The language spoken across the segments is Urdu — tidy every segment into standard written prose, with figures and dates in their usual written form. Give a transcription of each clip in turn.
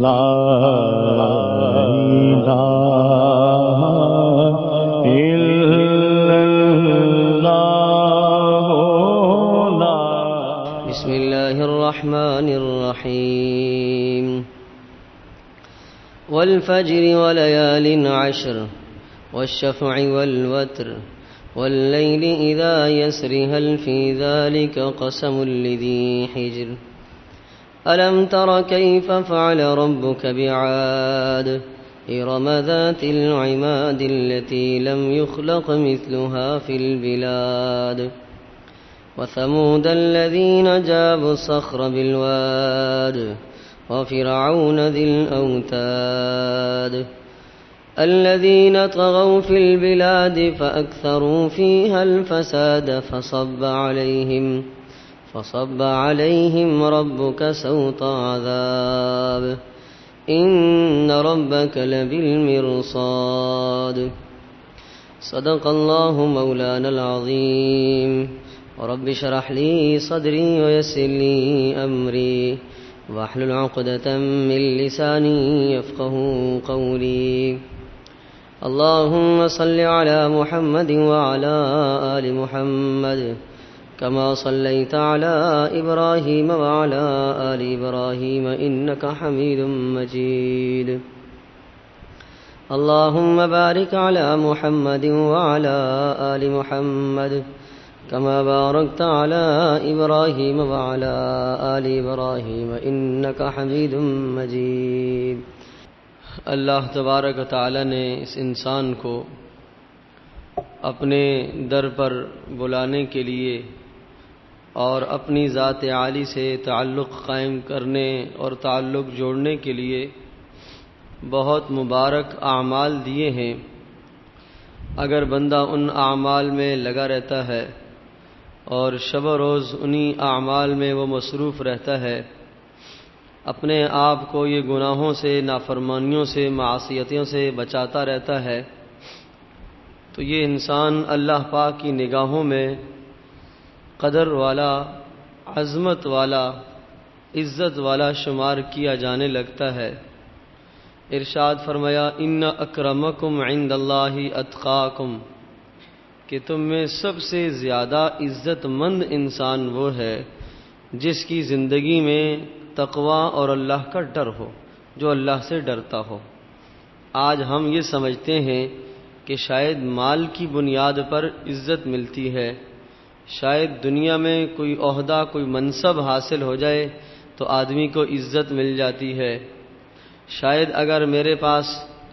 لا الہ الا اللہ بسم اللہ الرحمن الرحیم والفجر وليال عشر والشفع والوتر والليل إذا يسر هل في ذلك قسم لذي حجر ألم تر كيف فعل ربك بعاد إرم ذات العماد التي لم يخلق مثلها في البلاد وثمود الذين جابوا الصخر بالواد وفرعون ذي الأوتاد الذين طغوا في البلاد فأكثروا فيها الفساد فصب عليهم ربك سوط عذاب إن ربك لبالمرصاد صدق الله مولانا العظيم رب اشرح لي صدري ويسر لي أمري واحلل عقدة من لساني يفقهوا قولي اللهم صل على محمد وعلى آل محمد كما صليت على إبراهيم وعلى آل إبراهيم إنك حميد مجيد اللهم بارك على محمد وعلى آل محمد كما باركت على إبراهيم وعلى آل إبراهيم إنك حميد مجيد۔ اللہ تبارک و تعالی نے اس انسان کو اپنے در پر بلانے کے لیے اور اپنی ذات عالی سے تعلق قائم کرنے اور تعلق جوڑنے کے لیے بہت مبارک اعمال دیے ہیں۔ اگر بندہ ان اعمال میں لگا رہتا ہے اور شب و روز انہی اعمال میں وہ مصروف رہتا ہے، اپنے آپ کو یہ گناہوں سے، نافرمانیوں سے، معصیتوں سے بچاتا رہتا ہے، تو یہ انسان اللہ پاک کی نگاہوں میں قدر والا، عظمت والا، عزت والا شمار کیا جانے لگتا ہے۔ ارشاد فرمایا ان اکرمکم عند اللہ اتقاکم، کہ تم میں سب سے زیادہ عزت مند انسان وہ ہے جس کی زندگی میں تقوی اور اللہ کا ڈر ہو، جو اللہ سے ڈرتا ہو۔ آج ہم یہ سمجھتے ہیں کہ شاید مال کی بنیاد پر عزت ملتی ہے، شاید دنیا میں کوئی عہدہ، کوئی منصب حاصل ہو جائے تو آدمی کو عزت مل جاتی ہے، شاید اگر میرے پاس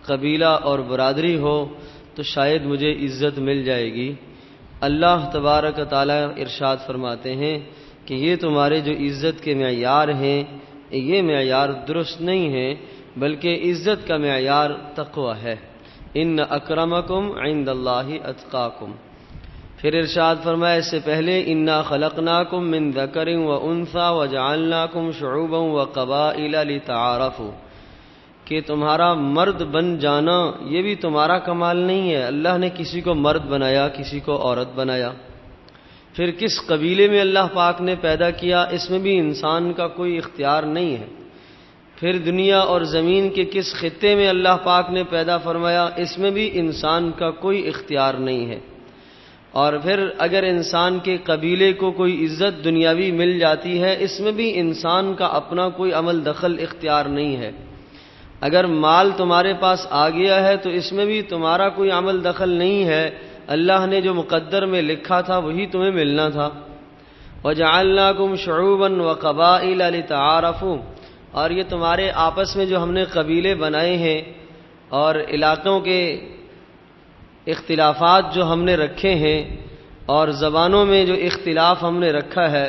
قبیلہ اور برادری ہو تو شاید مجھے عزت مل جائے گی۔ اللہ تبارک و تعالی ارشاد فرماتے ہیں کہ یہ تمہارے جو عزت کے معیار ہیں، یہ معیار درست نہیں ہیں، بلکہ عزت کا معیار تقوی ہے۔ ان اکرمکم عند اللہ اتقاکم۔ پھر ارشاد فرمایا اس سے پہلے انا خلقناکم من ذکر و انثی وجعلناکم شعوبا وقبائل لتعارفوا، کہ تمہارا مرد بن جانا یہ بھی تمہارا کمال نہیں ہے، اللہ نے کسی کو مرد بنایا، کسی کو عورت بنایا۔ پھر کس قبیلے میں اللہ پاک نے پیدا کیا، اس میں بھی انسان کا کوئی اختیار نہیں ہے۔ پھر دنیا اور زمین کے کس خطے میں اللہ پاک نے پیدا فرمایا، اس میں بھی انسان کا کوئی اختیار نہیں ہے۔ اور پھر اگر انسان کے قبیلے کو کوئی عزت دنیاوی مل جاتی ہے، اس میں بھی انسان کا اپنا کوئی عمل دخل اختیار نہیں ہے۔ اگر مال تمہارے پاس آ گیا ہے تو اس میں بھی تمہارا کوئی عمل دخل نہیں ہے، اللہ نے جو مقدر میں لکھا تھا وہی تمہیں ملنا تھا۔ وَجَعَلْنَاكُمْ شُعُوبًا وَقَبَائِلَ لِتَعَارَفُوا، اور یہ تمہارے آپس میں جو ہم نے قبیلے بنائے ہیں اور علاقوں کے اختلافات جو ہم نے رکھے ہیں اور زبانوں میں جو اختلاف ہم نے رکھا ہے،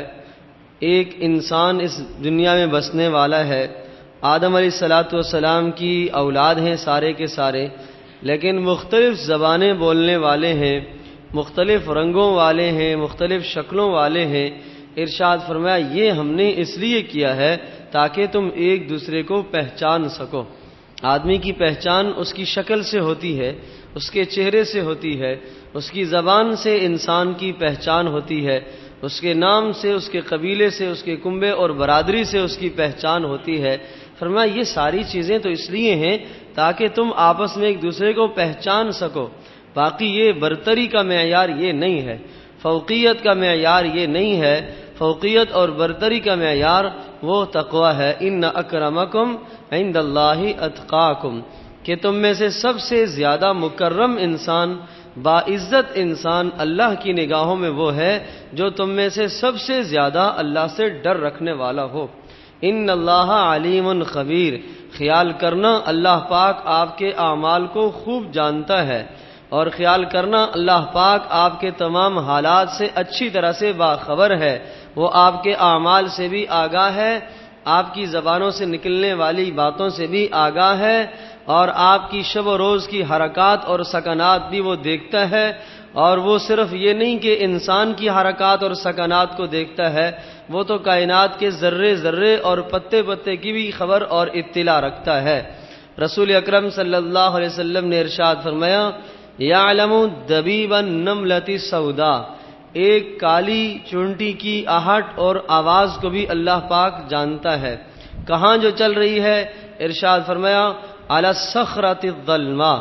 ایک انسان اس دنیا میں بسنے والا ہے، آدم علیہ السلام کی اولاد ہیں سارے کے سارے، لیکن مختلف زبانیں بولنے والے ہیں، مختلف رنگوں والے ہیں، مختلف شکلوں والے ہیں۔ ارشاد فرمایا یہ ہم نے اس لیے کیا ہے تاکہ تم ایک دوسرے کو پہچان سکو۔ آدمی کی پہچان اس کی شکل سے ہوتی ہے، اس کے چہرے سے ہوتی ہے، اس کی زبان سے انسان کی پہچان ہوتی ہے، اس کے نام سے، اس کے قبیلے سے، اس کے کنبے اور برادری سے اس کی پہچان ہوتی ہے، فرمایا یہ ساری چیزیں تو اس لیے ہیں تاکہ تم آپس میں ایک دوسرے کو پہچان سکو، باقی یہ برتری کا معیار یہ نہیں ہے، فوقیت کا معیار یہ نہیں ہے، فوقیت اور برتری کا معیار وہ تقوی ہے، ان اکرمکم عند اللہ اتقاکم، کہ تم میں سے سب سے زیادہ مکرم انسان، باعزت انسان اللہ کی نگاہوں میں وہ ہے جو تم میں سے سب سے زیادہ اللہ سے ڈر رکھنے والا ہو۔ ان اللہ علیم خبیر، خیال کرنا اللہ پاک آپ کے اعمال کو خوب جانتا ہے، اور خیال کرنا اللہ پاک آپ کے تمام حالات سے اچھی طرح سے باخبر ہے، وہ آپ کے اعمال سے بھی آگاہ ہے، آپ کی زبانوں سے نکلنے والی باتوں سے بھی آگاہ ہے، اور آپ کی شب و روز کی حرکات اور سکنات بھی وہ دیکھتا ہے، اور وہ صرف یہ نہیں کہ انسان کی حرکات اور سکنات کو دیکھتا ہے، وہ تو کائنات کے ذرے ذرے اور پتے پتے کی بھی خبر اور اطلاع رکھتا ہے۔ رسول اکرم صلی اللہ علیہ وسلم نے ارشاد فرمایا، یعلم دبیب النملۃ السوداء، ایک کالی چونٹی کی آہٹ اور آواز کو بھی اللہ پاک جانتا ہے، کہاں جو چل رہی ہے، ارشاد فرمایا علی الصخرۃ الظلماء،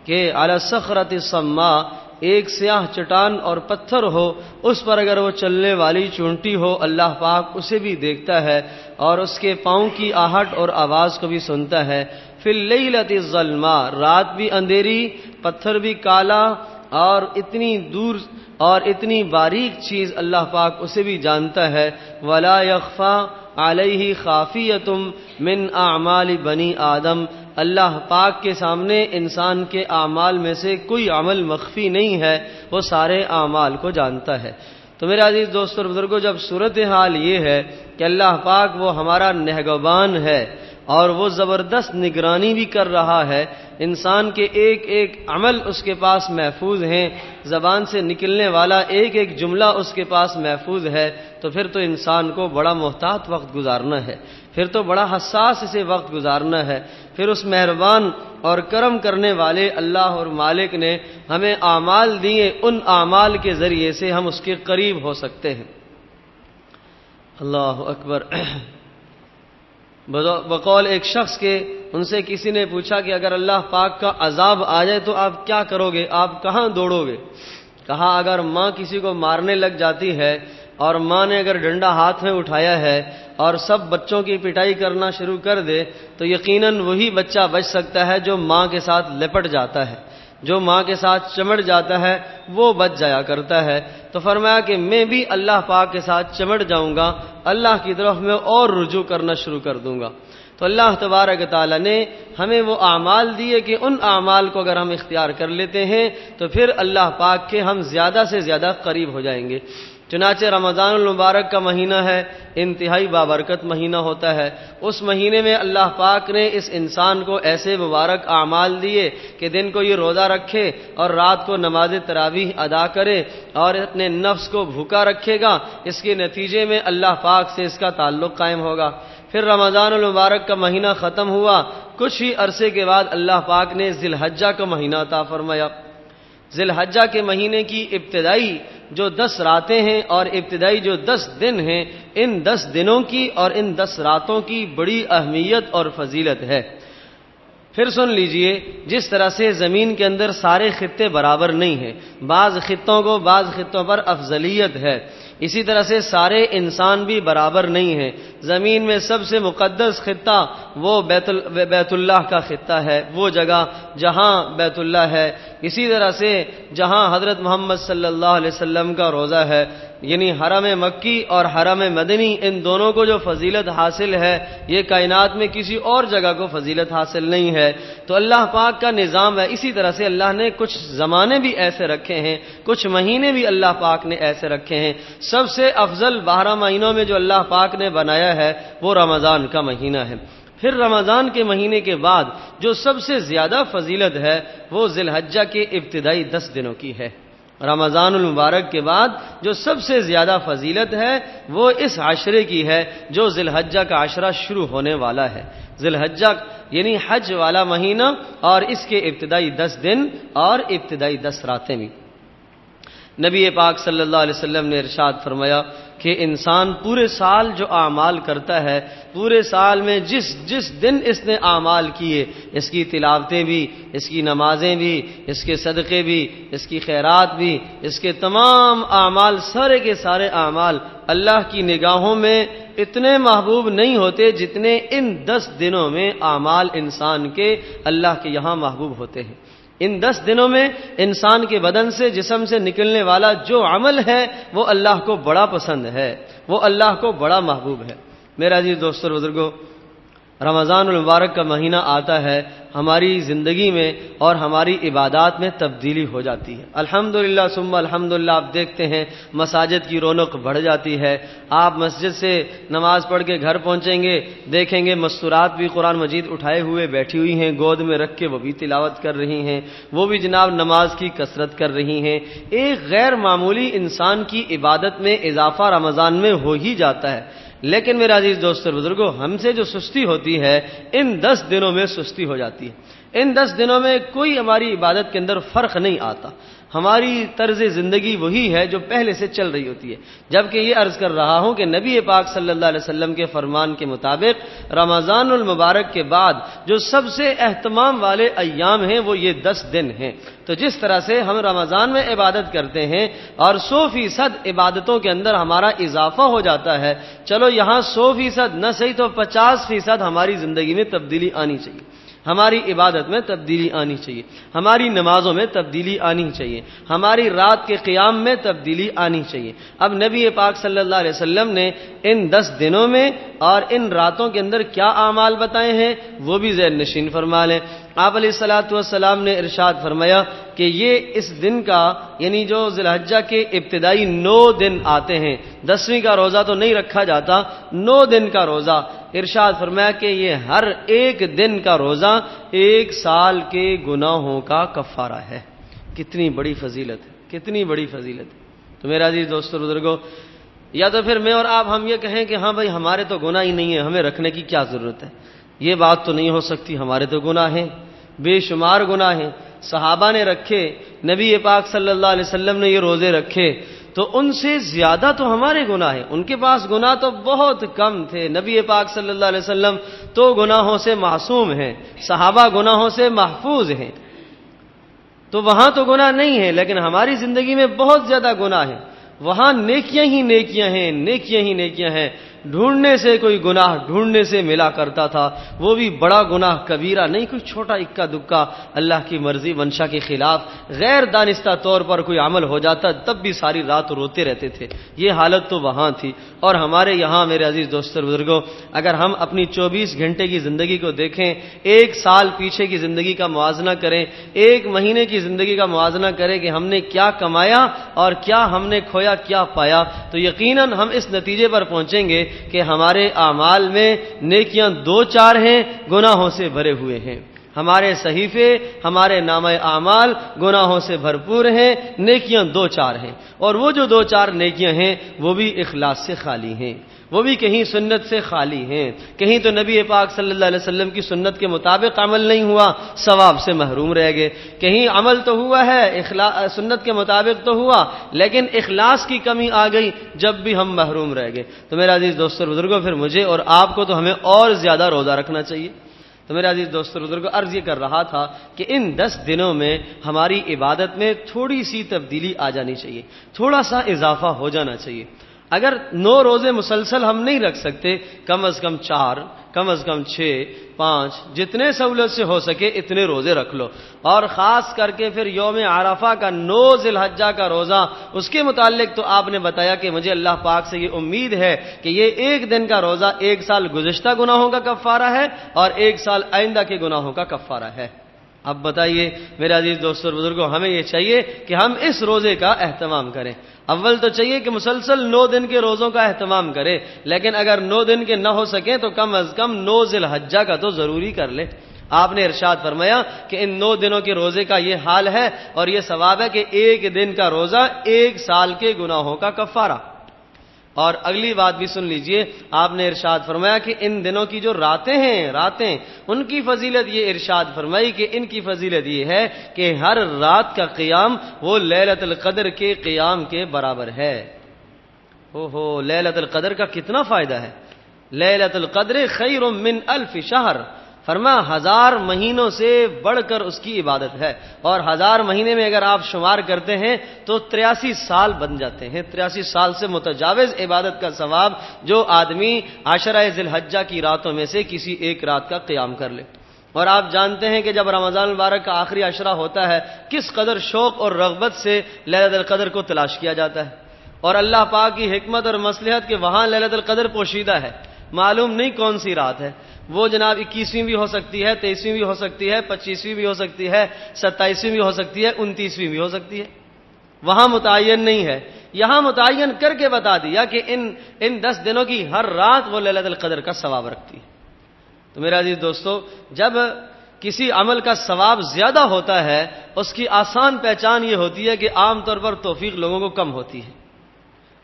کہ علی الصخرۃ الصماء، ایک سیاہ چٹان اور پتھر ہو، اس پر اگر وہ چلنے والی چونٹی ہو، اللہ پاک اسے بھی دیکھتا ہے اور اس کے پاؤں کی آہٹ اور آواز کو بھی سنتا ہے۔ فی اللیلۃ الظلماء، رات بھی اندھیری، پتھر بھی کالا، اور اتنی دور اور اتنی باریک چیز اللہ پاک اسے بھی جانتا ہے۔ ولا یخفی علیہ خافیۃ من اعمال بنی آدم، اللہ پاک کے سامنے انسان کے اعمال میں سے کوئی عمل مخفی نہیں ہے، وہ سارے اعمال کو جانتا ہے۔ تو میرے عزیز دوستو اور بزرگوں، جب صورتحال یہ ہے کہ اللہ پاک وہ ہمارا نگہبان ہے اور وہ زبردست نگرانی بھی کر رہا ہے، انسان کے ایک ایک عمل اس کے پاس محفوظ ہیں، زبان سے نکلنے والا ایک ایک جملہ اس کے پاس محفوظ ہے، تو پھر تو انسان کو بڑا محتاط وقت گزارنا ہے، پھر تو بڑا حساس اسے وقت گزارنا ہے۔ پھر اس مہربان اور کرم کرنے والے اللہ اور مالک نے ہمیں اعمال دیے، ان اعمال کے ذریعے سے ہم اس کے قریب ہو سکتے ہیں۔ اللہ اکبر۔ بقول ایک شخص کے، ان سے کسی نے پوچھا کہ اگر اللہ پاک کا عذاب آ جائے تو آپ کیا کرو گے، آپ کہاں دوڑو گے؟ کہا اگر ماں کسی کو مارنے لگ جاتی ہے اور ماں نے اگر ڈنڈا ہاتھ میں اٹھایا ہے اور سب بچوں کی پٹائی کرنا شروع کر دے تو یقیناً وہی بچہ بچ سکتا ہے جو ماں کے ساتھ لپٹ جاتا ہے، جو ماں کے ساتھ چمٹ جاتا ہے وہ بچ جایا کرتا ہے۔ تو فرمایا کہ میں بھی اللہ پاک کے ساتھ چمٹ جاؤں گا، اللہ کی طرف میں اور رجوع کرنا شروع کر دوں گا۔ تو اللہ تبارک تعالیٰ نے ہمیں وہ اعمال دیے کہ ان اعمال کو اگر ہم اختیار کر لیتے ہیں تو پھر اللہ پاک کے ہم زیادہ سے زیادہ قریب ہو جائیں گے۔ چنانچہ رمضان المبارک کا مہینہ ہے، انتہائی بابرکت مہینہ ہوتا ہے، اس مہینے میں اللہ پاک نے اس انسان کو ایسے مبارک اعمال دیے کہ دن کو یہ روزہ رکھے اور رات کو نماز تراویح ادا کرے اور اپنے نفس کو بھوکا رکھے گا، اس کے نتیجے میں اللہ پاک سے اس کا تعلق قائم ہوگا۔ پھر رمضان المبارک کا مہینہ ختم ہوا، کچھ ہی عرصے کے بعد اللہ پاک نے ذی الحجہ کا مہینہ عطا فرمایا۔ ذی الحجہ کے مہینے کی ابتدائی جو 10 راتیں ہیں اور ابتدائی جو 10 دن ہیں، ان 10 دنوں کی اور ان 10 راتوں کی بڑی اہمیت اور فضیلت ہے۔ پھر سن لیجئے، جس طرح سے زمین کے اندر سارے خطے برابر نہیں ہیں، بعض خطوں کو بعض خطوں پر افضلیت ہے، اسی طرح سے سارے انسان بھی برابر نہیں ہیں۔ زمین میں سب سے مقدس خطہ وہ بیت اللہ کا خطہ ہے، وہ جگہ جہاں بیت اللہ ہے، اسی طرح سے جہاں حضرت محمد صلی اللہ علیہ وسلم کا روضہ ہے، یعنی حرم مکی اور حرم مدنی، ان دونوں کو جو فضیلت حاصل ہے یہ کائنات میں کسی اور جگہ کو فضیلت حاصل نہیں ہے۔ تو اللہ پاک کا نظام ہے۔ اسی طرح سے اللہ نے کچھ زمانے بھی ایسے رکھے ہیں، کچھ مہینے بھی اللہ پاک نے ایسے رکھے ہیں۔ سب سے افضل 12 مہینوں میں جو اللہ پاک نے بنایا ہے وہ رمضان کا مہینہ ہے۔ پھر رمضان کے مہینے کے بعد جو سب سے زیادہ فضیلت ہے وہ ذی الحجہ کے ابتدائی 10 دنوں کی ہے۔ رمضان المبارک کے بعد جو سب سے زیادہ فضیلت ہے وہ اس عشرے کی ہے جو ذی الحجہ کا عشرہ شروع ہونے والا ہے۔ ذی الحجہ یعنی حج والا مہینہ اور اس کے ابتدائی 10 دن اور ابتدائی 10 راتیں بھی۔ نبی پاک صلی اللہ علیہ وسلم نے ارشاد فرمایا کہ انسان پورے سال جو اعمال کرتا ہے، پورے سال میں جس دن اس نے اعمال کیے، اس کی تلاوتیں بھی، اس کی نمازیں بھی، اس کے صدقے بھی، اس کی خیرات بھی، اس کے تمام اعمال، سارے کے سارے اعمال اللہ کی نگاہوں میں اتنے محبوب نہیں ہوتے جتنے ان 10 دنوں میں اعمال انسان کے اللہ کے یہاں محبوب ہوتے ہیں۔ ان 10 دنوں میں انسان کے بدن سے، جسم سے نکلنے والا جو عمل ہے وہ اللہ کو بڑا پسند ہے، وہ اللہ کو بڑا محبوب ہے۔ میرا عزیز دوستو اور بزرگوں، رمضان المبارک کا مہینہ آتا ہے، ہماری زندگی میں اور ہماری عبادات میں تبدیلی ہو جاتی ہے۔ الحمدللہ ثم الحمدللہ، آپ دیکھتے ہیں مساجد کی رونق بڑھ جاتی ہے۔ آپ مسجد سے نماز پڑھ کے گھر پہنچیں گے، دیکھیں گے مستورات بھی قرآن مجید اٹھائے ہوئے بیٹھی ہوئی ہیں، گود میں رکھ کے وہ بھی تلاوت کر رہی ہیں، وہ بھی جناب نماز کی کثرت کر رہی ہیں۔ ایک غیر معمولی انسان کی عبادت میں اضافہ رمضان میں ہو ہی جاتا ہے۔ لیکن میرے عزیز دوستو اور بزرگوں، ہم سے جو سستی ہوتی ہے ان 10 دنوں میں سستی ہو جاتی ہے۔ ان 10 دنوں میں کوئی ہماری عبادت کے اندر فرق نہیں آتا، ہماری طرز زندگی وہی ہے جو پہلے سے چل رہی ہوتی ہے۔ جبکہ یہ عرض کر رہا ہوں کہ نبی پاک صلی اللہ علیہ وسلم کے فرمان کے مطابق رمضان المبارک کے بعد جو سب سے اہتمام والے ایام ہیں وہ یہ 10 دن ہیں۔ تو جس طرح سے ہم رمضان میں عبادت کرتے ہیں اور 100% عبادتوں کے اندر ہمارا اضافہ ہو جاتا ہے، چلو یہاں 100% نہ صحیح تو 50% ہماری زندگی میں تبدیلی آنی چاہیے، ہماری عبادت میں تبدیلی آنی چاہیے، ہماری نمازوں میں تبدیلی آنی چاہیے، ہماری رات کے قیام میں تبدیلی آنی چاہیے۔ اب نبی پاک صلی اللہ علیہ وسلم نے ان 10 دنوں میں اور ان راتوں کے اندر کیا اعمال بتائے ہیں وہ بھی ذہن نشین فرما لیں۔ آپ علیہ الصلوۃ والسلام نے ارشاد فرمایا کہ یہ اس دن کا، یعنی جو ذی الحجہ کے ابتدائی 9 دن آتے ہیں، 10ویں کا روزہ تو نہیں رکھا جاتا، 9 دن کا روزہ، ارشاد فرمایا کہ یہ ہر ایک دن کا روزہ 1 سال کے گناہوں کا کفارہ ہے۔ کتنی بڑی فضیلت ہے، کتنی بڑی فضیلت ہے۔ تو میرا عزیز دوستو بزرگوں، یا تو پھر میں اور آپ ہم یہ کہیں کہ ہاں بھائی ہمارے تو گناہ ہی نہیں ہے، ہمیں رکھنے کی کیا ضرورت ہے، یہ بات تو نہیں ہو سکتی، ہمارے تو گناہ ہیں، بے شمار گناہ ہیں۔ صحابہ نے رکھے، نبی پاک صلی اللہ علیہ وسلم نے یہ روزے رکھے، تو ان سے زیادہ تو ہمارے گناہ ہیں۔ ان کے پاس گناہ تو بہت کم تھے، نبی پاک صلی اللہ علیہ وسلم تو گناہوں سے معصوم ہیں، صحابہ گناہوں سے محفوظ ہیں، تو وہاں تو گناہ نہیں ہے، لیکن ہماری زندگی میں بہت زیادہ گناہ ہیں۔ وہاں نیکیاں ہی نیکیاں ہیں، نیکیاں ہی نیکیاں ہیں، ڈھونڈنے سے کوئی گناہ ڈھونڈنے سے ملا کرتا تھا، وہ بھی بڑا گناہ کبیرہ نہیں، کوئی چھوٹا اکا دکا اللہ کی مرضی منشا کے خلاف غیر دانستہ طور پر کوئی عمل ہو جاتا تب بھی ساری رات روتے رہتے تھے۔ یہ حالت تو وہاں تھی، اور ہمارے یہاں میرے عزیز دوستو بزرگوں، اگر ہم اپنی 24 گھنٹے کی زندگی کو دیکھیں، 1 سال پیچھے کی زندگی کا موازنہ کریں، 1 مہینے کی زندگی کا موازنہ کریں کہ ہم نے کیا کمایا اور کیا ہم نے کھویا، کیا پایا، تو یقیناً ہم اس نتیجے پر پہنچیں گے کہ ہمارے اعمال میں نیکیاں 2-4 ہیں، گناہوں سے بھرے ہوئے ہیں۔ ہمارے صحیفے، ہمارے نامہ اعمال گناہوں سے بھرپور ہیں، نیکیاں 2-4 ہیں، اور وہ جو 2-4 نیکیاں ہیں وہ بھی اخلاص سے خالی ہیں، وہ بھی کہیں سنت سے خالی ہیں، کہیں تو نبی پاک صلی اللہ علیہ وسلم کی سنت کے مطابق عمل نہیں ہوا، ثواب سے محروم رہ گئے، کہیں عمل تو ہوا ہے، سنت کے مطابق تو ہوا، لیکن اخلاص کی کمی آ گئی، جب بھی ہم محروم رہ گئے۔ تو میرا عزیز دوستو بزرگوں، پھر مجھے اور آپ کو تو ہمیں اور زیادہ روزہ رکھنا چاہیے۔ تو میرے عزیز دوستو بزرگوں، عرض یہ کر رہا تھا کہ ان 10 دنوں میں ہماری عبادت میں تھوڑی سی تبدیلی آ جانی چاہیے، تھوڑا سا اضافہ ہو جانا چاہیے۔ اگر 9 روزے مسلسل ہم نہیں رکھ سکتے، کم از کم 4، کم از کم 6، 5، جتنے سہولت سے ہو سکے اتنے روزے رکھ لو، اور خاص کر کے پھر یوم عرفہ کا 9 ذی الحجہ کا روزہ، اس کے متعلق تو آپ نے بتایا کہ مجھے اللہ پاک سے یہ امید ہے کہ یہ 1 دن کا روزہ 1 سال گزشتہ گناہوں کا کفارہ ہے اور 1 سال آئندہ کے گناہوں کا کفارہ ہے۔ اب بتائیے میرے عزیز دوستو اور بزرگوں، ہمیں یہ چاہیے کہ ہم اس روزے کا اہتمام کریں۔ اول تو چاہیے کہ مسلسل 9 دن کے روزوں کا اہتمام کریں، لیکن اگر 9 دن کے نہ ہو سکیں تو کم از کم 9 ذی الحجہ کا تو ضروری کر لیں۔ آپ نے ارشاد فرمایا کہ ان 9 دنوں کے روزے کا یہ حال ہے اور یہ ثواب ہے کہ 1 دن کا روزہ 1 سال کے گناہوں کا کفارہ۔ اور اگلی بات بھی سن لیجئے، آپ نے ارشاد فرمایا کہ ان دنوں کی جو راتیں ہیں، ان کی فضیلت یہ ارشاد فرمائی کہ ان کی فضیلت یہ ہے کہ ہر رات کا قیام وہ لیلۃ القدر کے قیام کے برابر ہے۔ لیلۃ القدر کا کتنا فائدہ ہے! لیلۃ القدر خیر من الف شہر، فرما 1000 مہینوں سے بڑھ کر اس کی عبادت ہے، اور 1000 مہینے میں اگر آپ شمار کرتے ہیں تو 83 سال بن جاتے ہیں۔ 83 سال سے متجاوز عبادت کا ثواب جو آدمی عشرہ-ذی-الحجہ کی راتوں میں سے کسی ایک رات کا قیام کر لے۔ اور آپ جانتے ہیں کہ جب رمضان المبارک کا آخری عشرہ ہوتا ہے کس قدر شوق اور رغبت سے لیلۃ القدر کو تلاش کیا جاتا ہے، اور اللہ پاک کی حکمت اور مصلحت کہ وہاں لیلۃ القدر پوشیدہ ہے، معلوم نہیں کون سی رات ہے، وہ جناب 21ویں بھی ہو سکتی ہے، 23ویں بھی ہو سکتی ہے، 25ویں بھی ہو سکتی ہے، 27ویں بھی ہو سکتی ہے، 29ویں بھی ہو سکتی ہے، وہاں متعین نہیں ہے۔ یہاں متعین کر کے بتا دیا کہ ان 10 دنوں کی ہر رات وہ لیلۃ القدر کا ثواب رکھتی ہے۔ تو میرے عزیز دوستو، جب کسی عمل کا ثواب زیادہ ہوتا ہے اس کی آسان پہچان یہ ہوتی ہے کہ عام طور پر توفیق لوگوں کو کم ہوتی ہے۔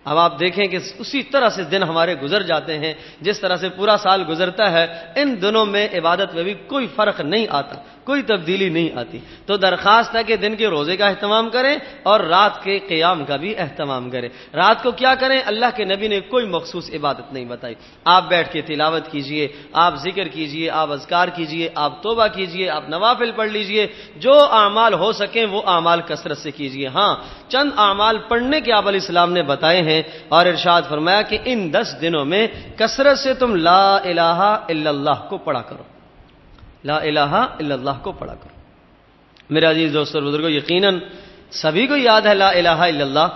اب آپ دیکھیں کہ اسی طرح سے دن ہمارے گزر جاتے ہیں جس طرح سے پورا سال گزرتا ہے، ان دنوں میں عبادت میں بھی کوئی فرق نہیں آتا، کوئی تبدیلی نہیں آتی۔ تو درخواست ہے کہ دن کے روزے کا اہتمام کریں اور رات کے قیام کا بھی اہتمام کریں۔ رات کو کیا کریں؟ اللہ کے نبی نے کوئی مخصوص عبادت نہیں بتائی، آپ بیٹھ کے تلاوت کیجئے، آپ ذکر کیجئے، آپ اذکار کیجئے، آپ توبہ کیجئے، آپ نوافل پڑھ لیجئے، جو اعمال ہو سکیں وہ اعمال کثرت سے کیجئے۔ ہاں، چند اعمال پڑھنے کے آپ علیہ السلام نے بتائے ہیں، اور ارشاد فرمایا کہ ان 10 دنوں میں کثرت سے تم لا الہ الا اللہ کو پڑھا کرو، لا الہ الا اللہ کو پڑھا کرو۔ میرے عزیز دوستو اور بزرگوں، یقیناً سبھی کو یاد ہے لا الہ الا اللہ،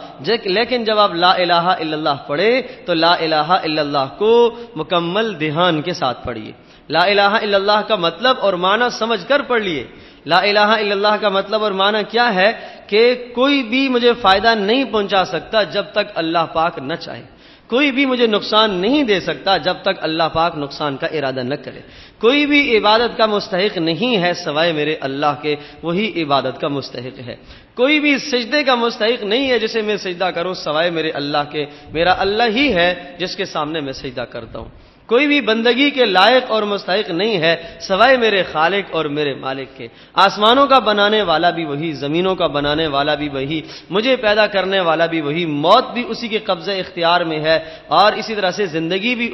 لیکن جب آپ لا الہ الا اللہ پڑھے تو لا الہ الا اللہ کو مکمل دھیان کے ساتھ پڑھیے۔ لا الہ الا اللہ کا مطلب اور معنی سمجھ کر پڑھ لیے۔ لا الہ الا اللہ کا مطلب اور معنی کیا ہے کہ کوئی بھی مجھے فائدہ نہیں پہنچا سکتا جب تک اللہ پاک نہ چاہے، کوئی بھی مجھے نقصان نہیں دے سکتا جب تک اللہ پاک نقصان کا ارادہ نہ کرے، کوئی بھی عبادت کا مستحق نہیں ہے سوائے میرے اللہ کے، وہی عبادت کا مستحق ہے، کوئی بھی سجدے کا مستحق نہیں ہے جسے میں سجدہ کروں سوائے میرے اللہ کے، میرا اللہ ہی ہے جس کے سامنے میں سجدہ کرتا ہوں، کوئی بھی بندگی کے لائق اور مستحق نہیں ہے سوائے میرے خالق اور میرے مالک کے۔ آسمانوں کا بنانے والا بھی وہی، زمینوں کا بنانے والا بھی وہی، مجھے پیدا کرنے والا بھی وہی، موت بھی اسی کے قبضہ اختیار میں ہے، اور اسی طرح سے زندگی بھی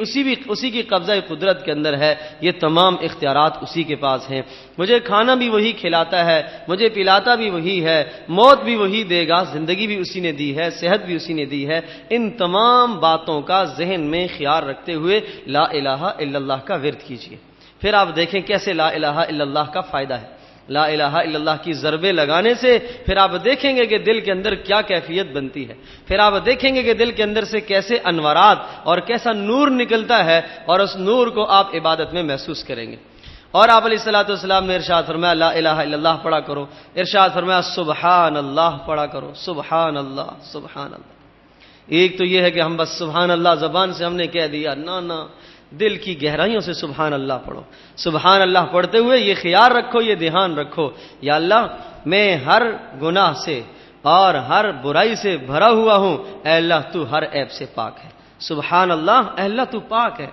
اسی کی قبضہ قدرت کے اندر ہے، یہ تمام اختیارات اسی کے پاس ہیں۔ مجھے کھانا بھی وہی کھلاتا ہے، مجھے پلاتا بھی وہی ہے، موت بھی وہی دے گا، زندگی بھی اسی نے دی ہے، صحت بھی اسی نے دی ہے۔ ان تمام باتوں کا ذہن میں خیال رکھتے ہوئے لا الہ الا اللہ کا ورد کیجئے۔ پھر آپ دیکھیں کیسے لا الہ الا اللہ کا فائدہ ہے۔ لا الہ الا اللہ کی ضربیں لگانے سے پھر آپ دیکھیں گے کہ دل کے اندر کیا کیفیت بنتی ہے، پھر آپ دیکھیں گے کہ دل کے اندر سے کیسے انوارات اور کیسا نور نکلتا ہے، اور اس نور کو آپ عبادت میں محسوس کریں گے۔ اور آپ علیہ الصلوۃ والسلام نے ارشاد فرمایا لا الہ الا اللہ پڑھا کرو، ارشاد فرمایا سبحان اللہ پڑھا کرو، سبحان اللہ سبحان اللہ۔ ایک تو یہ ہے کہ ہم بس سبحان اللہ زبان سے ہم نے کہہ دیا، نہ، دل کی گہرائیوں سے سبحان اللہ پڑھو۔ سبحان اللہ پڑھتے ہوئے یہ خیال رکھو، یہ دھیان رکھو، یا اللہ میں ہر گناہ سے اور ہر برائی سے بھرا ہوا ہوں، اے اللہ تو ہر عیب سے پاک ہے۔ سبحان اللہ، اے اللہ تو پاک ہے،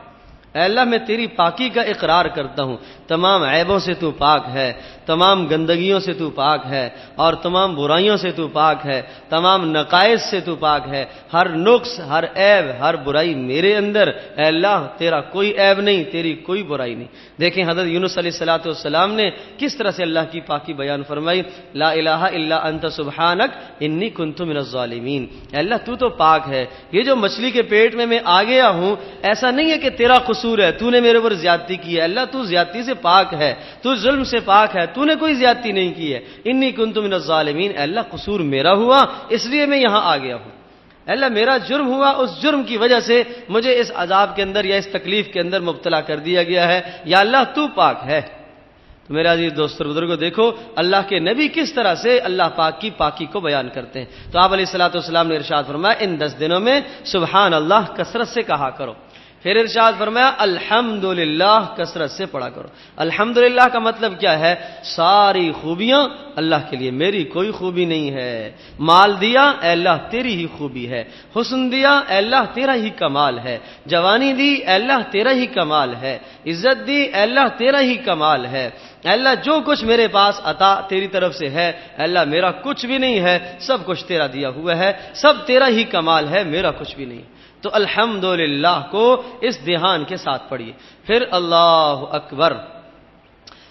اے اللہ میں تیری پاکی کا اقرار کرتا ہوں، تمام عیبوں سے تو پاک ہے، تمام گندگیوں سے تو پاک ہے، اور تمام برائیوں سے تو پاک ہے، تمام نقائص سے تو پاک ہے، ہر نقص، ہر عیب، ہر برائی میرے اندر، اے اللہ تیرا کوئی عیب نہیں، تیری کوئی برائی نہیں۔ دیکھیں حضرت یونس علیہ السلام نے کس طرح سے اللہ کی پاکی بیان فرمائی، لا الہ الا انت سبحانک انی کنت من الظالمین، اے اللہ تو پاک ہے، یہ جو مچھلی کے پیٹ میں آ گیا ہوں ایسا نہیں ہے کہ تیرا قصور ہے، تو نے میرے اوپر زیادتی کی ہے، اللہ تو زیادتی سے پاک ہے، تو ظلم سے پاک ہے، تو نے کوئی زیادتی نہیں کی ہے، انی کنت من الظالمین، اے اللہ قصور میرا ہوا اس لیے میں یہاں آ گیا ہوں، اے اللہ میرا جرم ہوا، اس جرم کی وجہ سے مجھے اس عذاب کے اندر یا اس تکلیف کے اندر مبتلا کر دیا گیا ہے، یا اللہ تو پاک ہے۔ تو میرے عزیز دوستو بزرگوں دیکھو اللہ کے نبی کس طرح سے اللہ پاک کی پاکی کو بیان کرتے ہیں۔ تو آپ علیہ الصلوۃ والسلام نے ارشاد فرمایا ان 10 دنوں میں سبحان اللہ کثرت سے کہا کرو۔ پھر ارشاد فرمایا الحمدللہ کثرت سے پڑھا کرو۔ الحمدللہ کا مطلب کیا ہے؟ ساری خوبیاں اللہ کے لیے، میری کوئی خوبی نہیں ہے۔ مال دیا اے اللہ تیری ہی خوبی ہے، حسن دیا اے اللہ تیرا ہی کمال ہے، جوانی دی اے اللہ تیرا ہی کمال ہے، عزت دی اے اللہ تیرا ہی کمال ہے، اے اللہ جو کچھ میرے پاس عطا تیری طرف سے ہے، اے اللہ میرا کچھ بھی نہیں ہے، سب کچھ تیرا دیا ہوا ہے، سب تیرا ہی کمال ہے، میرا کچھ بھی نہیں۔ تو الحمدللہ کو اس دھیان کے ساتھ پڑھیے۔ پھر اللہ اکبر،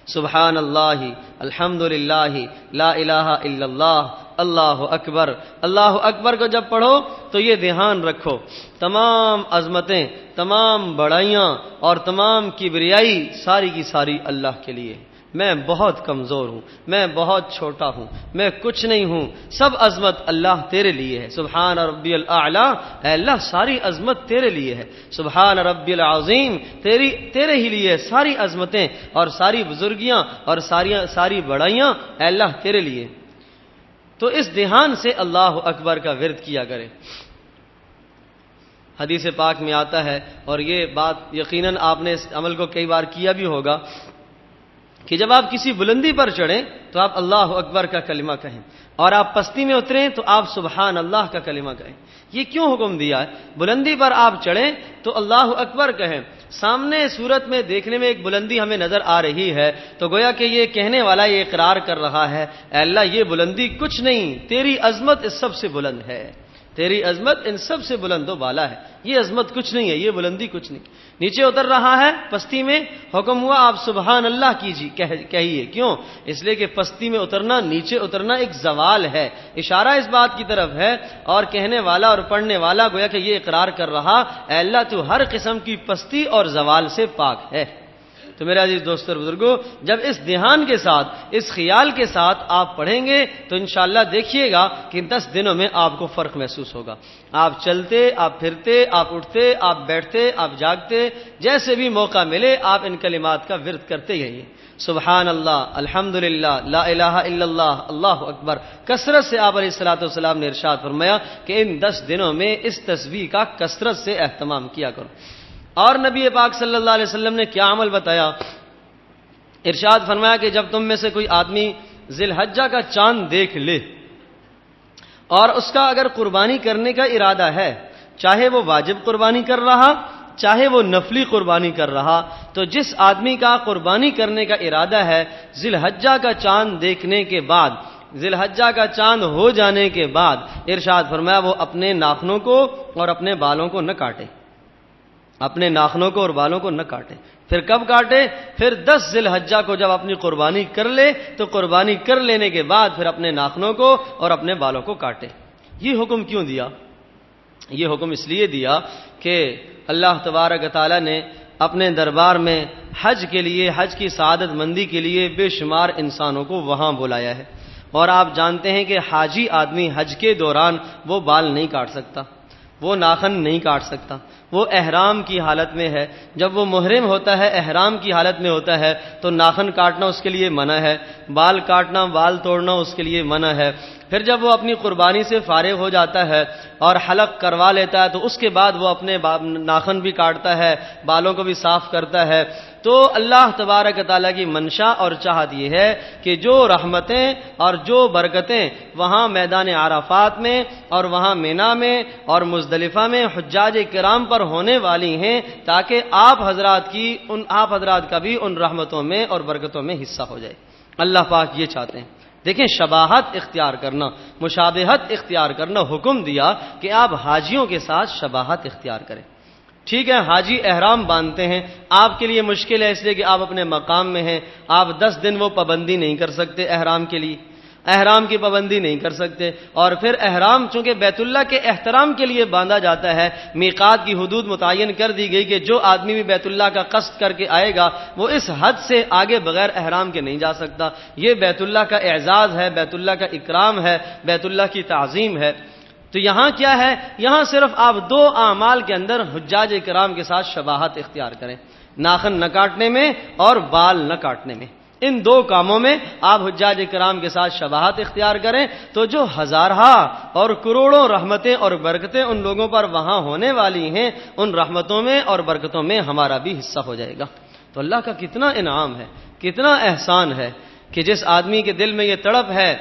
سبحان اللہ، الحمدللہ، لا الہ الا اللہ، اللہ اکبر۔ اللہ اکبر کو جب پڑھو تو یہ دھیان رکھو، تمام عظمتیں، تمام بڑائیاں اور تمام کبریائی ساری کی ساری اللہ کے لیے۔ میں بہت کمزور ہوں، میں بہت چھوٹا ہوں، میں کچھ نہیں ہوں، سب عظمت اللہ تیرے لیے ہے۔ سبحان ربی الاعلیٰ، اے اللہ ساری عظمت تیرے لیے ہے۔ سبحان ربی العظیم، تیرے ہی لیے ساری عظمتیں اور ساری بزرگیاں اور ساری بڑائیاں اے اللہ تیرے لیے۔ تو اس دھیان سے اللہ اکبر کا ورد کیا کرے۔ حدیث پاک میں آتا ہے، اور یہ بات یقیناً آپ نے اس عمل کو کئی بار کیا بھی ہوگا، کہ جب آپ کسی بلندی پر چڑھیں تو آپ اللہ اکبر کا کلمہ کہیں، اور آپ پستی میں اتریں تو آپ سبحان اللہ کا کلمہ کہیں۔ یہ کیوں حکم دیا ہے؟ بلندی پر آپ چڑھیں تو اللہ اکبر کہیں۔ سامنے صورت میں دیکھنے میں ایک بلندی ہمیں نظر آ رہی ہے، تو گویا کہ یہ کہنے والا یہ اقرار کر رہا ہے اے اللہ یہ بلندی کچھ نہیں، تیری عظمت اس سب سے بلند ہے، تیری عظمت ان سب سے بلند و بالا ہے، یہ عظمت کچھ نہیں ہے، یہ بلندی کچھ نہیں۔ نیچے اتر رہا ہے پستی میں، حکم ہوا آپ سبحان اللہ کہیے۔ کیوں؟ اس لیے کہ پستی میں اترنا، نیچے اترنا ایک زوال ہے، اشارہ اس بات کی طرف ہے، اور کہنے والا اور پڑھنے والا گویا کہ یہ اقرار کر رہا اے اللہ تو ہر قسم کی پستی اور زوال سے پاک ہے۔ تو میرے عزیز دوستو اور بزرگوں، جب اس دھیان کے ساتھ، اس خیال کے ساتھ آپ پڑھیں گے تو انشاءاللہ دیکھیے گا کہ 10 دنوں میں آپ کو فرق محسوس ہوگا۔ آپ چلتے، آپ پھرتے، آپ اٹھتے، آپ بیٹھتے، آپ جاگتے، جیسے بھی موقع ملے آپ ان کلمات کا ورد کرتے رہیے۔ سبحان اللہ، الحمدللہ، لا الہ الا اللہ، اللہ اکبر۔ کثرت سے آپ علیہ الصلوۃ والسلام نے ارشاد فرمایا کہ ان 10 دنوں میں اس تسبیح کا کثرت سے اہتمام کیا کرو۔ اور نبی پاک صلی اللہ علیہ وسلم نے کیا عمل بتایا؟ ارشاد فرمایا کہ جب تم میں سے کوئی آدمی ذی الحجہ کا چاند دیکھ لے اور اس کا اگر قربانی کرنے کا ارادہ ہے، چاہے وہ واجب قربانی کر رہا چاہے وہ نفلی قربانی کر رہا، تو جس آدمی کا قربانی کرنے کا ارادہ ہے ذی الحجہ کا چاند دیکھنے کے بعد، ذی الحجہ کا چاند ہو جانے کے بعد، ارشاد فرمایا وہ اپنے ناخنوں کو اور اپنے بالوں کو نہ کاٹے، اپنے ناخنوں کو اور بالوں کو نہ کاٹے۔ پھر کب کاٹے؟ پھر 10 ذی الحجہ کو جب اپنی قربانی کر لے تو قربانی کر لینے کے بعد پھر اپنے ناخنوں کو اور اپنے بالوں کو کاٹے۔ یہ حکم کیوں دیا؟ یہ حکم اس لیے دیا کہ اللہ تبارک و تعالی نے اپنے دربار میں حج کے لیے، حج کی سعادت مندی کے لیے بے شمار انسانوں کو وہاں بلایا ہے، اور آپ جانتے ہیں کہ حاجی آدمی حج کے دوران وہ بال نہیں کاٹ سکتا، وہ ناخن نہیں کاٹ سکتا، وہ احرام کی حالت میں ہے۔ جب وہ محرم ہوتا ہے، احرام کی حالت میں ہوتا ہے، تو ناخن کاٹنا اس کے لیے منع ہے، بال کاٹنا، بال توڑنا اس کے لیے منع ہے۔ پھر جب وہ اپنی قربانی سے فارغ ہو جاتا ہے اور حلق کروا لیتا ہے تو اس کے بعد وہ اپنے ناخن بھی کاٹتا ہے، بالوں کو بھی صاف کرتا ہے۔ تو اللہ تبارک تعالیٰ کی منشا اور چاہت یہ ہے کہ جو رحمتیں اور جو برکتیں وہاں میدان عرفات میں اور وہاں مینا میں اور مزدلفہ میں حجاج کرام پر ہونے والی ہیں، تاکہ آپ حضرات کا بھی ان رحمتوں میں اور برکتوں میں حصہ ہو جائے۔ اللہ پاک یہ چاہتے ہیں۔ دیکھیں، شباہت اختیار کرنا، مشابہت اختیار کرنا، حکم دیا کہ آپ حاجیوں کے ساتھ شباہت اختیار کریں۔ ٹھیک ہے، حاجی احرام باندھتے ہیں، آپ کے لیے مشکل ہے اس لیے کہ آپ اپنے مقام میں ہیں، آپ 10 دن وہ پابندی نہیں کر سکتے، احرام کے لیے احرام کی پابندی نہیں کر سکتے۔ اور پھر احرام چونکہ بیت اللہ کے احترام کے لیے باندھا جاتا ہے، میقات کی حدود متعین کر دی گئی کہ جو آدمی بھی بیت اللہ کا قصد کر کے آئے گا وہ اس حد سے آگے بغیر احرام کے نہیں جا سکتا۔ یہ بیت اللہ کا اعزاز ہے، بیت اللہ کا اکرام ہے، بیت اللہ کی تعظیم ہے۔ تو یہاں کیا ہے؟ یہاں صرف آپ 2 اعمال کے اندر حجاج کرام کے ساتھ شباہت اختیار کریں، ناخن نہ کاٹنے میں اور بال نہ کاٹنے میں۔ ان دو کاموں میں آپ حجاج کرام کے ساتھ شباہت اختیار کریں تو جو ہزارہا اور کروڑوں رحمتیں اور برکتیں ان لوگوں پر وہاں ہونے والی ہیں، ان رحمتوں میں اور برکتوں میں ہمارا بھی حصہ ہو جائے گا۔ تو اللہ کا کتنا انعام ہے، کتنا احسان ہے کہ جس آدمی کے دل میں یہ تڑپ ہے،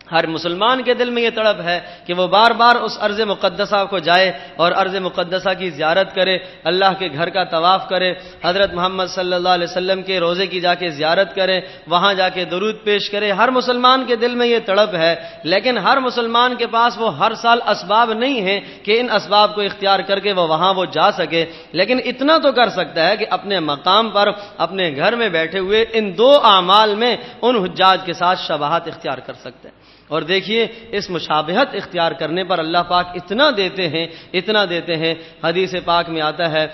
ہر مسلمان کے دل میں یہ تڑپ ہے کہ وہ بار بار اس ارض مقدسہ کو جائے اور ارض مقدسہ کی زیارت کرے، اللہ کے گھر کا طواف کرے، حضرت محمد صلی اللہ علیہ وسلم کے روضے کی جا کے زیارت کرے، وہاں جا کے درود پیش کرے۔ ہر مسلمان کے دل میں یہ تڑپ ہے، لیکن ہر مسلمان کے پاس وہ ہر سال اسباب نہیں ہیں کہ ان اسباب کو اختیار کر کے وہ وہاں جا سکے، لیکن اتنا تو کر سکتا ہے کہ اپنے مقام پر اپنے گھر میں بیٹھے ہوئے ان دو اعمال میں ان حجاج کے ساتھ شباہت اختیار کر سکتے ہیں۔ اور دیکھیے اس مشابہت اختیار کرنے پر اللہ پاک اتنا دیتے ہیں۔ حدیث پاک میں آتا ہے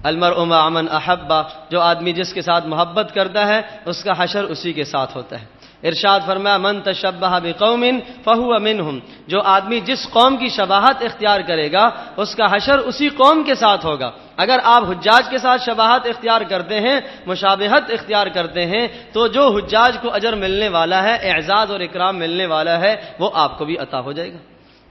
المرء مع من احبہ، جو آدمی جس کے ساتھ محبت کرتا ہے اس کا حشر اسی کے ساتھ ہوتا ہے۔ ارشاد فرمایا من تشبہ بقوم فہو منہم، جو آدمی جس قوم کی شباہت اختیار کرے گا اس کا حشر اسی قوم کے ساتھ ہوگا۔ اگر آپ حجاج کے ساتھ شباہت اختیار کرتے ہیں، مشابہت اختیار کرتے ہیں، تو جو حجاج کو اجر ملنے والا ہے، اعزاز اور اکرام ملنے والا ہے، وہ آپ کو بھی عطا ہو جائے گا۔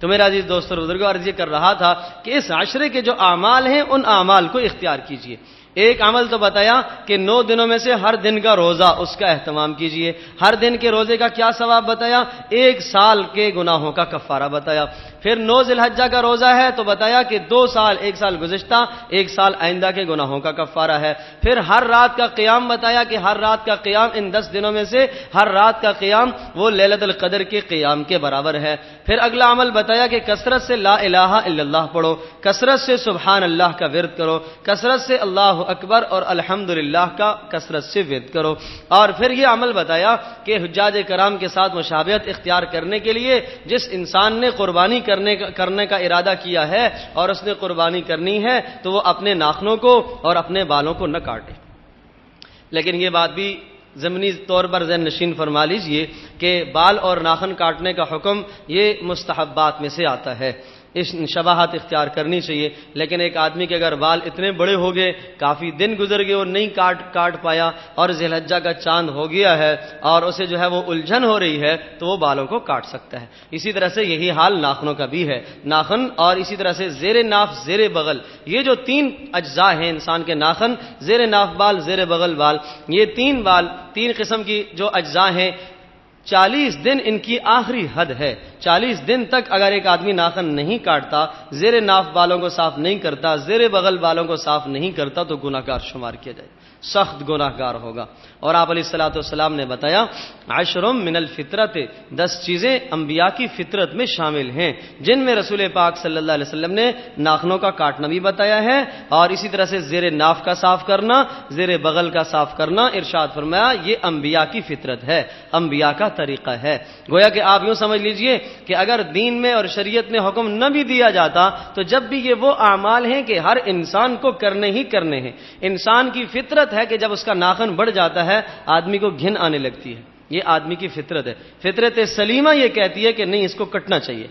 تو میرا عزیز دوست اور بزرگوں، عرض یہ کر رہا تھا کہ اس عشرے کے جو اعمال ہیں ان اعمال کو اختیار کیجئے۔ ایک عمل تو بتایا کہ 9 دنوں میں سے ہر دن کا روزہ اس کا اہتمام کیجئے۔ ہر دن کے روزے کا کیا ثواب بتایا؟ 1 سال کے گناہوں کا کفارہ بتایا۔ پھر 9 ذی الحجہ کا روزہ ہے تو بتایا کہ 2 سال، 1 سال گزشتہ، 1 سال آئندہ کے گناہوں کا کفارہ ہے۔ پھر ہر رات کا قیام بتایا کہ ہر رات کا قیام ان 10 دنوں میں سے ہر رات کا قیام وہ لیلۃ القدر کے قیام کے برابر ہے۔ پھر اگلا عمل بتایا کہ کثرت سے لا الہ الا اللہ پڑھو، کثرت سے سبحان اللہ کا ورد کرو، کثرت سے اللہ اکبر اور الحمدللہ کا کثرت سے ورد کرو۔ اور پھر یہ عمل بتایا کہ حجاج کرام کے ساتھ مشابہت اختیار کرنے کے لیے جس انسان نے قربانی کرنے کا ارادہ کیا ہے اور اس نے قربانی کرنی ہے تو وہ اپنے ناخنوں کو اور اپنے بالوں کو نہ کاٹے۔ لیکن یہ بات بھی ضمنی طور پر ذہن نشین فرما لیجئے کہ بال اور ناخن کاٹنے کا حکم یہ مستحبات میں سے آتا ہے، اس شباہت اختیار کرنی چاہیے۔ لیکن ایک آدمی کے اگر بال اتنے بڑے ہو گئے، کافی دن گزر گئے اور نہیں کاٹ پایا اور ذی الحجہ کا چاند ہو گیا ہے اور اسے جو ہے وہ الجھن ہو رہی ہے تو وہ بالوں کو کاٹ سکتا ہے۔ اسی طرح سے یہی حال ناخنوں کا بھی ہے، ناخن اور اسی طرح سے زیر ناف زیر بغل، یہ جو 3 اجزاء ہیں انسان کے، ناخن، زیر ناف بال، زیر بغل بال، یہ 3 قسم کی جو اجزاء ہیں، 40 دن ان کی آخری حد ہے۔ 40 دن تک اگر ایک آدمی ناخن نہیں کاٹتا، زیر ناف بالوں کو صاف نہیں کرتا، زیر بغل بالوں کو صاف نہیں کرتا تو گناہگار شمار کیا جائے، سخت گناہگار ہوگا۔ اور آپ علیہ الصلوۃ والسلام نے بتایا 10 من الفطرت، 10 چیزیں انبیاء کی فطرت میں شامل ہیں، جن میں رسول پاک صلی اللہ علیہ وسلم نے ناخنوں کا کاٹنا بھی بتایا ہے اور اسی طرح سے زیر ناف کا صاف کرنا، زیر بغل کا صاف کرنا۔ ارشاد فرمایا یہ انبیاء کی فطرت ہے، انبیاء کا طریقہ ہے۔ گویا کہ آپ یوں سمجھ لیجئے کہ اگر دین میں اور شریعت میں حکم نہ بھی دیا جاتا تو جب بھی یہ وہ اعمال ہیں کہ ہر انسان کو کرنے ہی کرنے ہیں۔ انسان کی فطرت ہے کہ جب اس کا ناخن بڑھ جاتا ہے آدمی کو گھن آنے لگتی ہے، یہ آدمی کی فطرت ہے۔ فطرت سلیمہ یہ کہتی ہے کہ نہیں، اس کو کٹنا چاہیے،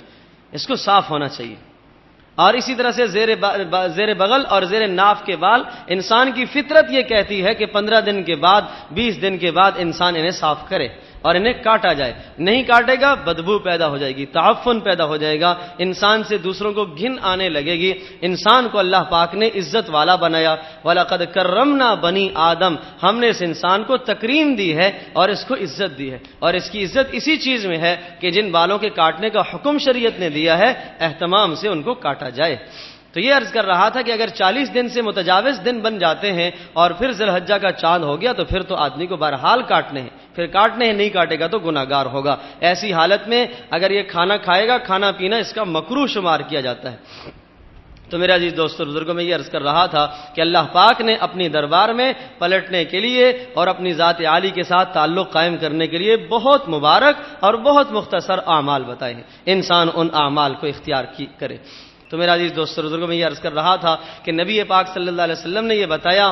اس کو صاف ہونا چاہیے۔ اور اسی طرح سے زیر بغل اور زیر ناف کے بال، انسان کی فطرت یہ کہتی ہے کہ 15 دن کے بعد، 20 دن کے بعد انسان انہیں صاف کرے اور انہیں کاٹا جائے۔ نہیں کاٹے گا بدبو پیدا ہو جائے گی، تعفن پیدا ہو جائے گا، انسان سے دوسروں کو گھن آنے لگے گی۔ انسان کو اللہ پاک نے عزت والا بنایا، وَلَقَدْ كَرَّمْنَا بَنِي آدم، ہم نے اس انسان کو تکریم دی ہے اور اس کو عزت دی ہے، اور اس کی عزت اسی چیز میں ہے کہ جن بالوں کے کاٹنے کا حکم شریعت نے دیا ہے اہتمام سے ان کو کاٹا جائے۔ تو یہ عرض کر رہا تھا کہ اگر 40 دن سے متجاوز دن بن جاتے ہیں اور پھر ذی الحجہ کا چاند ہو گیا تو پھر تو آدمی کو بہرحال کاٹنے ہیں، پھر کاٹنے ہیں، نہیں کاٹے گا تو گناہگار ہوگا۔ ایسی حالت میں اگر یہ کھانا کھائے گا، کھانا پینا اس کا مکروہ شمار کیا جاتا ہے۔ تو میرے عزیز دوستو بزرگوں، میں یہ عرض کر رہا تھا کہ اللہ پاک نے اپنی دربار میں پلٹنے کے لیے اور اپنی ذات عالی کے ساتھ تعلق قائم کرنے کے لیے بہت مبارک اور بہت مختصر اعمال بتائے ہیں، انسان ان اعمال کو اختیار کرے۔ تو میرا عزیز دوستو بزرگوں، میں یہ عرض کر رہا تھا کہ نبی پاک صلی اللہ علیہ وسلم نے یہ بتایا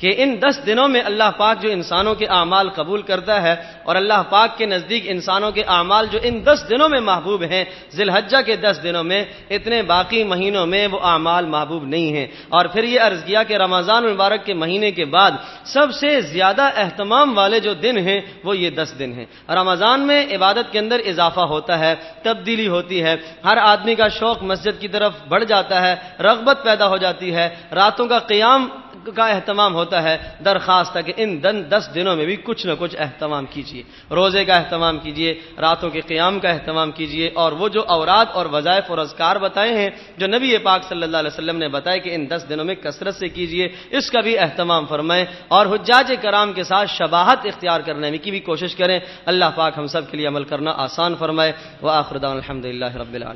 کہ ان 10 دنوں میں اللہ پاک جو انسانوں کے اعمال قبول کرتا ہے، اور اللہ پاک کے نزدیک انسانوں کے اعمال جو ان 10 دنوں میں محبوب ہیں، ذی الحجہ کے 10 دنوں میں، اتنے باقی مہینوں میں وہ اعمال محبوب نہیں ہیں۔ اور پھر یہ عرض کیا کہ رمضان المبارک کے مہینے کے بعد سب سے زیادہ اہتمام والے جو دن ہیں وہ یہ 10 دن ہیں۔ رمضان میں عبادت کے اندر اضافہ ہوتا ہے، تبدیلی ہوتی ہے، ہر آدمی کا شوق مسجد کی طرف بڑھ جاتا ہے، رغبت پیدا ہو جاتی ہے، راتوں کا قیام کا اہتمام ہوتا ہے۔ درخواست ہے کہ ان 10 دنوں میں بھی کچھ نہ کچھ اہتمام کیجیے، روزے کا اہتمام کیجیے، راتوں کے قیام کا اہتمام کیجیے، اور وہ جو اوراد اور وظائف اور اذکار بتائے ہیں جو نبی پاک صلی اللہ علیہ وسلم نے بتائے کہ ان 10 دنوں میں کثرت سے کیجیے، اس کا بھی اہتمام فرمائیں، اور حجاج کرام کے ساتھ شباہت اختیار کرنے کی بھی کوشش کریں۔ اللہ پاک ہم سب کے لیے عمل کرنا آسان فرمائے۔ وآخر دعوانا الحمدللہ رب العالمین۔